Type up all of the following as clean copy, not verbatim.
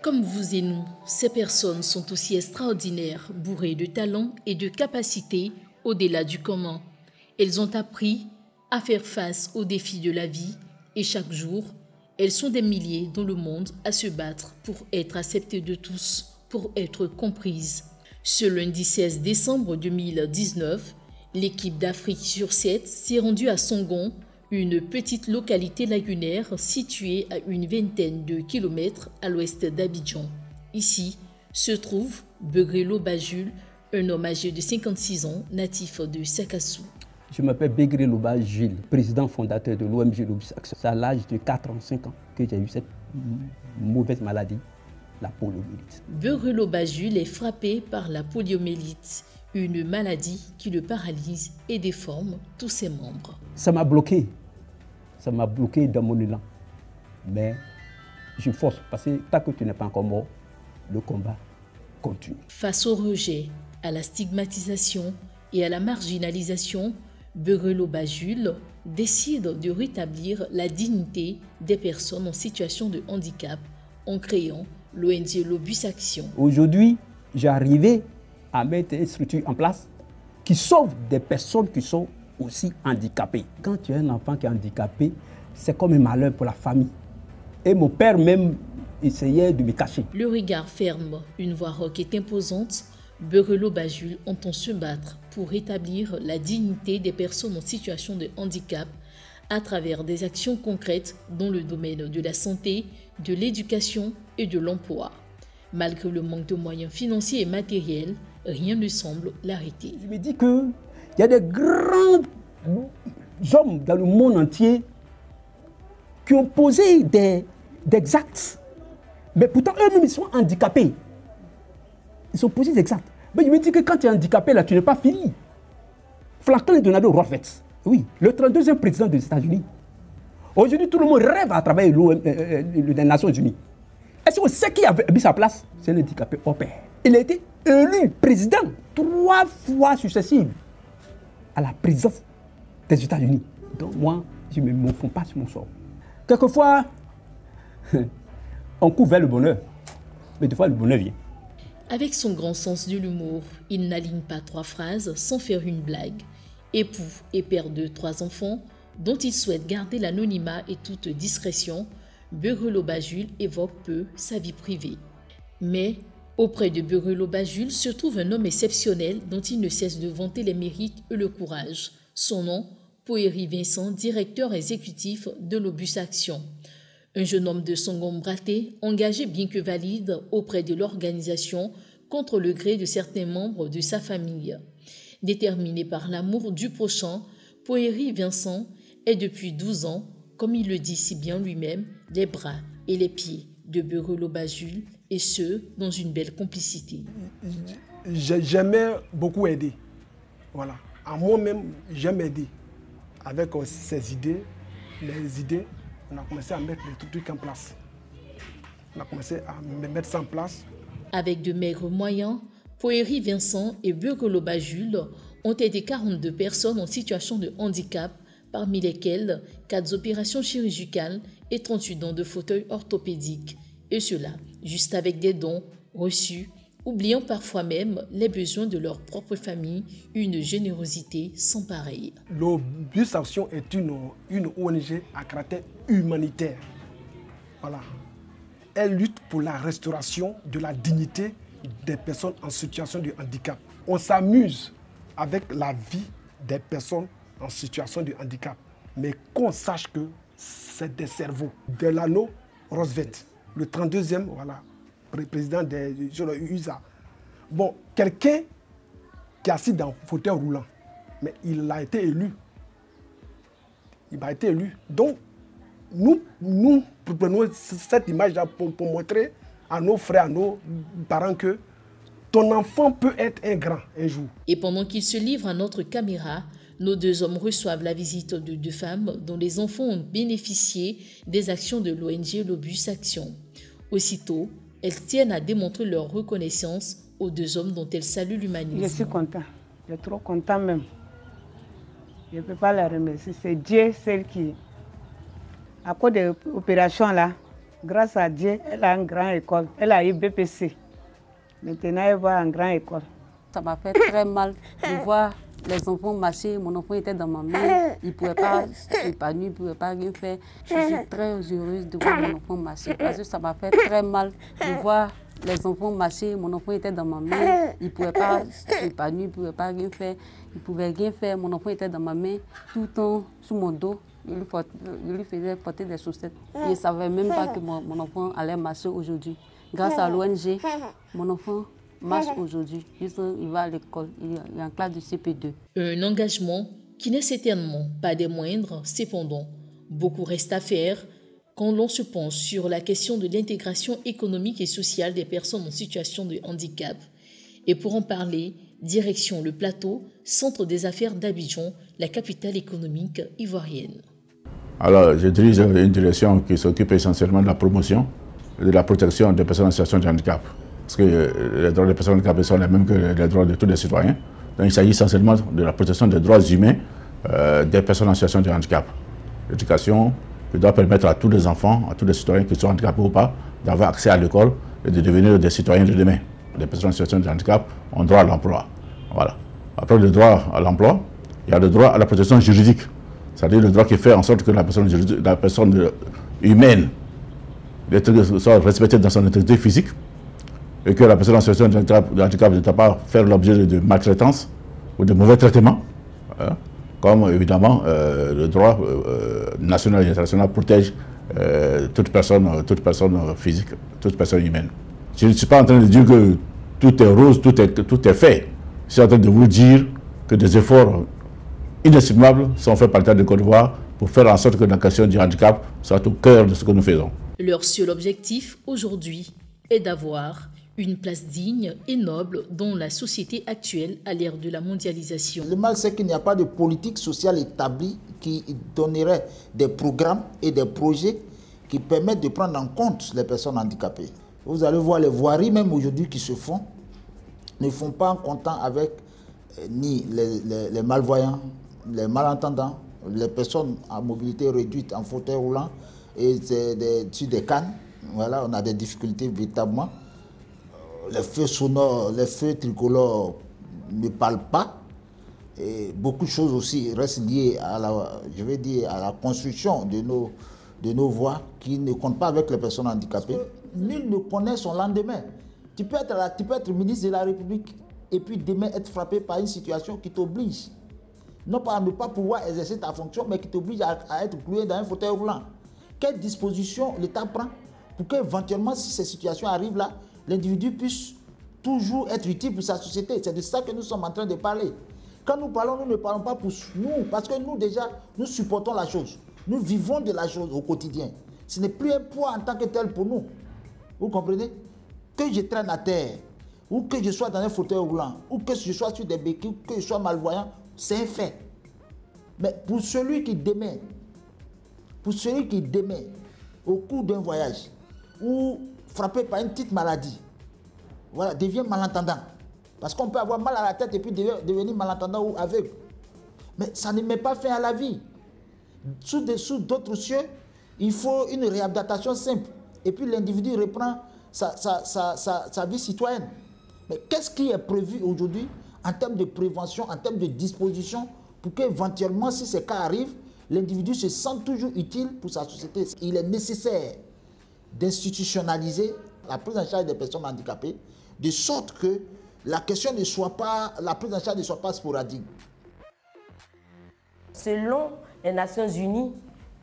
Comme vous et nous, ces personnes sont aussi extraordinaires, bourrées de talents et de capacités au-delà du commun. Elles ont appris à faire face aux défis de la vie et chaque jour, elles sont des milliers dans le monde à se battre pour être acceptées de tous, pour être comprises. Ce lundi 16 décembre 2019, l'équipe d'Afrique sur 7 s'est rendue à Songon, une petite localité lagunaire située à une vingtaine de kilomètres à l'ouest d'Abidjan. Ici se trouve Begrelo Bajul, un homme âgé de 56 ans, natif de Sakassou. Je m'appelle Begrelo Bajul, président fondateur de l'ONG Lobus Action. C'est à l'âge de 85 ans que j'ai eu cette mauvaise maladie, la poliomyélite. Begrelo Bajul est frappé par la poliomyélite, une maladie qui le paralyse et déforme tous ses membres. Ça m'a bloqué dans mon élan. Mais je force parce que tant que tu n'es pas encore mort, le combat continue. Face au rejet, à la stigmatisation et à la marginalisation, Begrelo Bajul décide de rétablir la dignité des personnes en situation de handicap en créant l'ONG Lobus Action. Aujourd'hui, j'ai arrivé à mettre une structure en place qui sauve des personnes qui sont aussi handicapées. Quand tu as un enfant qui est handicapé, c'est comme un malheur pour la famille. Et mon père même essayait de me cacher. Le regard ferme, une voix rauque et imposante, Begrelo Bajul entend se battre pour rétablir la dignité des personnes en situation de handicap à travers des actions concrètes dans le domaine de la santé, de l'éducation et de l'emploi. Malgré le manque de moyens financiers et matériels, rien ne semble l'arrêter. Je me dis qu'il y a des grands hommes dans le monde entier qui ont posé des actes, mais pourtant eux-mêmes ils sont handicapés. Ils ont posé des actes. Mais je me dis que quand tu es handicapé, là, tu n'es pas fini. Franklin Delano Roosevelt, oui, le 32e président des États-Unis. Aujourd'hui, tout le monde rêve à travailler les Nations Unies. Est-ce qu'on sait qui a mis sa place? C'est un handicapé au pair. Il a été élu président 3 fois successives à la présidence des États-Unis. Donc moi, je ne me fonds pas sur mon sort. Quelquefois, on court vers le bonheur, mais des fois le bonheur vient. Avec son grand sens de l'humour, il n'aligne pas 3 phrases sans faire une blague. Époux et père de 3 enfants, dont il souhaite garder l'anonymat et toute discrétion, Begrelo Bajul évoque peu sa vie privée. Mais auprès de Begrelo Bajul se trouve un homme exceptionnel dont il ne cesse de vanter les mérites et le courage. Son nom, Poeri Vincent, directeur exécutif de Lobus Action. Un jeune homme de Songon Braté, engagé bien que valide auprès de l'organisation contre le gré de certains membres de sa famille. Déterminé par l'amour du prochain, Poeri Vincent est depuis 12 ans, comme il le dit si bien lui-même, les bras et les pieds de Begrelo Bajul, et ce, dans une belle complicité. J'aimais beaucoup aider. Voilà. À moi-même, j'aime aider. Avec ces idées, les idées, on a commencé à mettre les trucs en place. On a commencé à mettre ça en place. Avec de maigres moyens, Poeri Vincent et Begrelo Bajul ont aidé 42 personnes en situation de handicap, parmi lesquelles 4 opérations chirurgicales et 38 dons de fauteuils orthopédiques. Et cela, juste avec des dons reçus, oubliant parfois même les besoins de leur propre famille, une générosité sans pareille. Lobus Action est une ONG à caractère humanitaire. Voilà. Elle lutte pour la restauration de la dignité des personnes en situation de handicap. On s'amuse avec la vie des personnes en situation de handicap, mais qu'on sache que c'est des cerveaux. Delano Roosevelt, le 32e, voilà, président des USA. Bon, quelqu'un qui est assis dans un fauteuil roulant, mais il a été élu. Il a été élu. Donc, nous prenons cette image-là pour montrer à nos frères, à nos parents que ton enfant peut être un grand un jour. Et pendant qu'ils se livrent à notre caméra, nos 2 hommes reçoivent la visite de 2 femmes dont les enfants ont bénéficié des actions de l'ONG Lobus Action. Aussitôt, elles tiennent à démontrer leur reconnaissance aux 2 hommes dont elles saluent l'humanisme. Je suis content, je suis trop content même. Je ne peux pas la remercier. C'est Dieu, celle qui, à cause de l'opération là, Grâce à Dieu, elle a une grande école. Elle a eu BPC. Maintenant, elle va en grande école. Ça m'a fait très mal de voir les enfants marcher. Mon enfant était dans ma main. Il ne pouvait pas s'épanouir, il ne pouvait pas rien faire. Je suis très heureuse de voir mon enfant marcher. Parce que ça m'a fait très mal de voir les enfants marcher. Mon enfant était dans ma main. Il ne pouvait pas s'épanouir, il ne pouvait pas rien faire. Il ne pouvait rien faire. Mon enfant était dans ma main, tout le temps sous mon dos. Je lui faisais porter des chaussettes. Il ne savait même pas que mon enfant allait marcher aujourd'hui. Grâce à l'ONG, mon enfant marche aujourd'hui. Il va à l'école, il est en classe de CP2. Un engagement qui n'est certainement pas des moindres. Cependant, beaucoup reste à faire quand l'on se penche sur la question de l'intégration économique et sociale des personnes en situation de handicap. Et pour en parler, direction le Plateau, centre des affaires d'Abidjan, la capitale économique ivoirienne. Alors, je dirige une direction qui s'occupe essentiellement de la promotion et de la protection des personnes en situation de handicap. Parce que les droits des personnes handicapées sont les mêmes que les droits de tous les citoyens. Donc, il s'agit essentiellement de la protection des droits humains des personnes en situation de handicap. L'éducation qui doit permettre à tous les enfants, à tous les citoyens qui sont handicapés ou pas, d'avoir accès à l'école et de devenir des citoyens de demain. Les personnes en situation de handicap ont droit à l'emploi. Voilà. Après le droit à l'emploi, il y a le droit à la protection juridique. C'est-à-dire le droit qui fait en sorte que la personne humaine soit respectée dans son intégrité physique et que la personne en situation de handicap ne doit pas faire l'objet de maltraitance ou de mauvais traitements, hein, comme évidemment le droit national et international protège toute personne physique, toute personne humaine. Je ne suis pas en train de dire que tout est rose, tout est fait. Je suis en train de vous dire que des efforts inestimables sont faits par l'État de Côte d'Ivoire pour faire en sorte que la question du handicap soit au cœur de ce que nous faisons. Leur seul objectif aujourd'hui est d'avoir une place digne et noble dans la société actuelle à l'ère de la mondialisation. Le mal, c'est qu'il n'y a pas de politique sociale établie qui donnerait des programmes et des projets qui permettent de prendre en compte les personnes handicapées. Vous allez voir les voiries même aujourd'hui qui se font, ne font pas en comptant avec ni les malvoyants, les malentendants, les personnes à mobilité réduite en fauteuil roulant et sur des cannes. Voilà, on a des difficultés véritablement. Les feux sonores, les feux tricolores ne parlent pas. Et beaucoup de choses aussi restent liées à la construction de nos voies qui ne comptent pas avec les personnes handicapées. Nul ne connaît son lendemain. Tu peux être ministre de la République et puis demain être frappé par une situation qui t'oblige, non pas à ne pas pouvoir exercer ta fonction, mais qui t'oblige à être cloué dans un fauteuil roulant. Quelle disposition l'État prend pour qu'éventuellement, si ces situations arrivent là, l'individu puisse toujours être utile pour sa société? C'est de ça que nous sommes en train de parler. Quand nous parlons, nous ne parlons pas pour nous, parce que nous déjà, nous supportons la chose. Nous vivons de la chose au quotidien. Ce n'est plus un poids en tant que tel pour nous. Vous comprenez? Que je traîne à terre, ou que je sois dans un fauteuil roulant, ou que je sois sur des béquilles, ou que je sois malvoyant, c'est un fait. Mais pour celui qui démet, au cours d'un voyage, ou frappé par une petite maladie, voilà, devient malentendant. Parce qu'on peut avoir mal à la tête et puis devenir malentendant ou aveugle. Mais ça ne met pas fin à la vie. Sous d'autres cieux, il faut une réadaptation simple. Et puis l'individu reprend sa vie citoyenne. Mais qu'est-ce qui est prévu aujourd'hui en termes de prévention, en termes de disposition, pour qu'éventuellement, si ces cas arrivent, l'individu se sente toujours utile pour sa société? Il est nécessaire d'institutionnaliser la prise en charge des personnes handicapées, de sorte que la prise en charge ne soit pas sporadique. Selon les Nations Unies,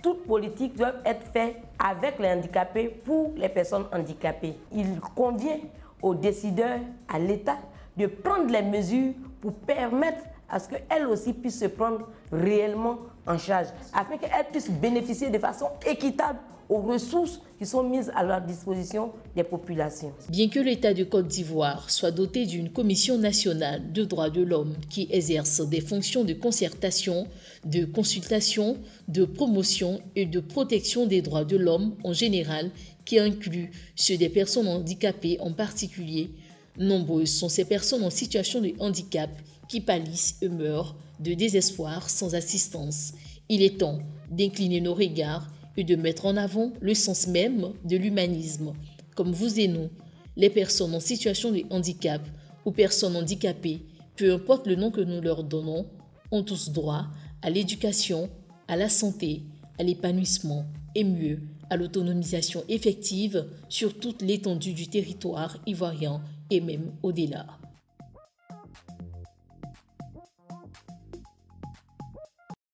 toute politique doit être faite avec les handicapés pour les personnes handicapées. Il convient aux décideurs, à l'État, de prendre les mesures pour permettre à ce qu'elles aussi puissent se prendre réellement en charge, afin qu'elles puissent bénéficier de façon équitable aux ressources qui sont mises à leur disposition des populations. Bien que l'État de Côte d'Ivoire soit doté d'une commission nationale de droits de l'homme qui exerce des fonctions de concertation, de consultation, de promotion et de protection des droits de l'homme en général, qui inclut ceux des personnes handicapées en particulier, nombreuses sont ces personnes en situation de handicap qui pâlissent et meurent de désespoir sans assistance. Il est temps d'incliner nos regards et de mettre en avant le sens même de l'humanisme. Comme vous et nous, les personnes en situation de handicap ou personnes handicapées, peu importe le nom que nous leur donnons, ont tous droit à l'éducation, à la santé, à l'épanouissement et mieux, à l'autonomisation effective sur toute l'étendue du territoire ivoirien et même au-delà.